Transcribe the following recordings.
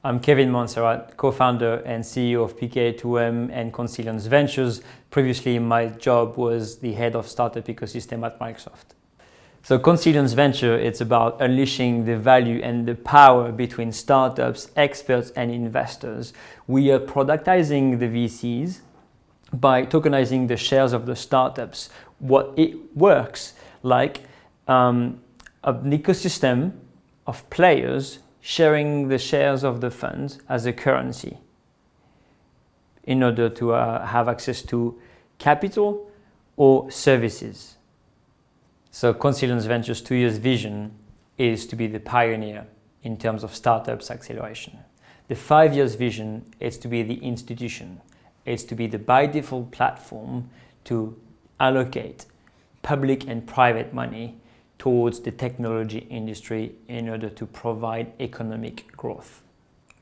I'm Kevin Monserrat, co-founder and CEO of PK2M and Consilience Ventures. Previously, my job was the head of startup ecosystem at Microsoft. So Consilience Venture, it's about unleashing the value and the power between startups, experts, and investors. We are productizing the VCs by tokenizing the shares of the startups. What it works like an ecosystem of players sharing the shares of the funds as a currency in order to have access to capital or services. So Consilience Ventures' 2 years vision is to be the pioneer in terms of startups acceleration. The 5 years vision is to be the institution. It's to be the by default platform to allocate public and private money towards the technology industry in order to provide economic growth.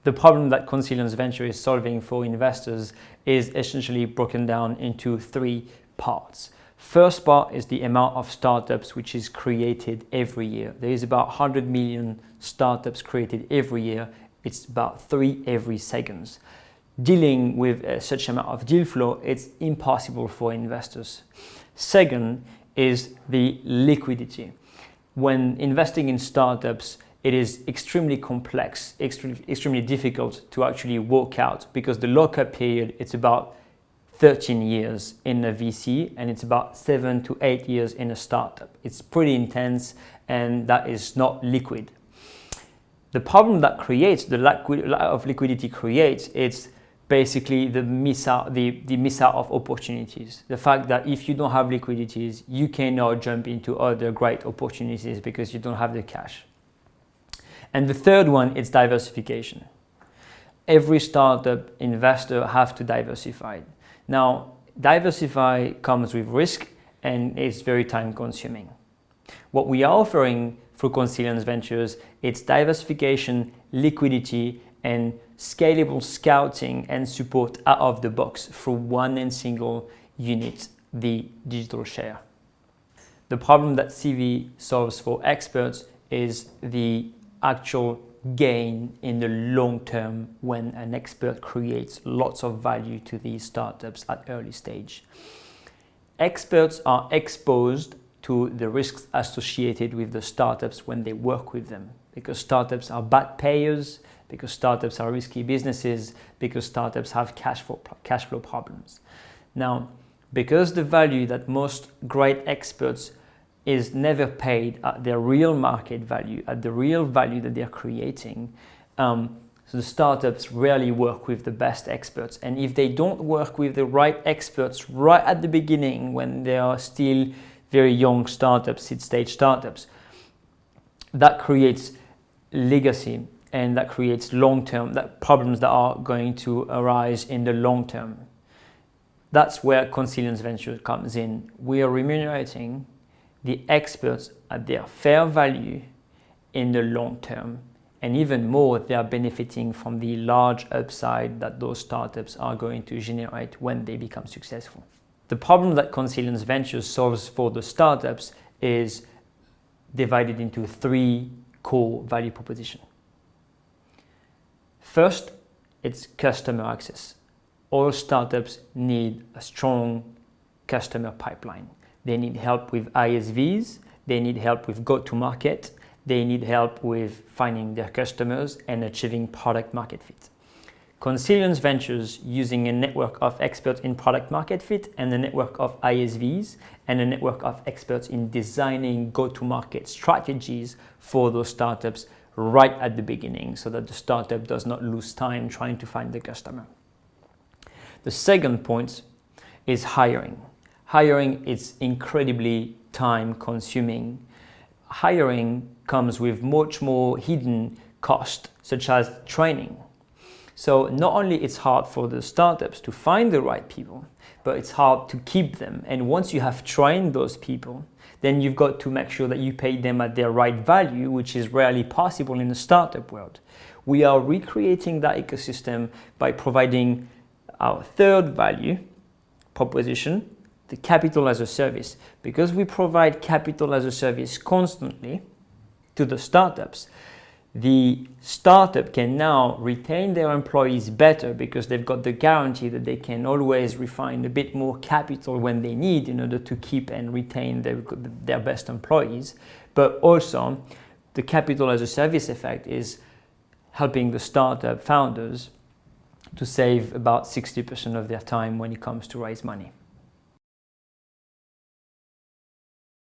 The problem that Consilience Venture is solving for investors is essentially broken down into 3 parts. First part is the amount of startups which is created every year. There is about 100 million startups created every year. It's about 3 every second. Dealing with such amount of deal flow, it's impossible for investors. Second is the liquidity. When investing in startups, it is extremely complex, extremely difficult to actually work out because the lockup period, it's about 13 years in a VC and it's about 7 to 8 years in a startup. It's pretty intense and that is not liquid. The problem that creates, the lack of liquidity creates, it's basically the miss out of opportunities. The fact that if you don't have liquidities, you cannot jump into other great opportunities because you don't have the cash. And the third one is diversification. Every startup investor has to diversify. Now, diversify comes with risk and it's very time consuming. What we are offering through Consilience Ventures, it's diversification, liquidity, and scalable scouting and support out of the box through one and single unit, the digital share. The problem that CV solves for experts is the actual gain in the long term when an expert creates lots of value to these startups at early stage. Experts are exposed to the risks associated with the startups when they work with them because startups are bad payers, because startups are risky businesses, because startups have cash flow problems. Now, because the value that most great experts is never paid at their real market value, at the real value that they're creating, so the startups rarely work with the best experts. And if they don't work with the right experts right at the beginning when they are still very young startups, seed-stage startups, that creates legacy and that creates long-term problems that are going to arise in the long term. That's where Consilience Venture comes in. We are remunerating the experts at their fair value in the long term. And even more, they are benefiting from the large upside that those startups are going to generate when they become successful. The problem that Consilience Ventures solves for the startups is divided into 3 core value propositions. First, it's customer access. All startups need a strong customer pipeline. They need help with ISVs, they need help with go-to-market, they need help with finding their customers and achieving product market fit. Consilience Ventures, using a network of experts in product market fit and a network of ISVs and a network of experts in designing go-to-market strategies for those startups right at the beginning so that the startup does not lose time trying to find the customer. The second point is hiring. Hiring is incredibly time consuming. Hiring comes with much more hidden cost, such as training. So not only it's hard for the startups to find the right people, but it's hard to keep them. And once you have trained those people, then you've got to make sure that you pay them at their right value, which is rarely possible in the startup world. We are recreating that ecosystem by providing our third value proposition, the capital as a service. Because we provide capital as a service constantly to the startups, the startup can now retain their employees better because they've got the guarantee that they can always refine a bit more capital when they need in order to keep and retain their best employees. But also, the capital as a service effect is helping the startup founders to save about 60% of their time when it comes to raise money.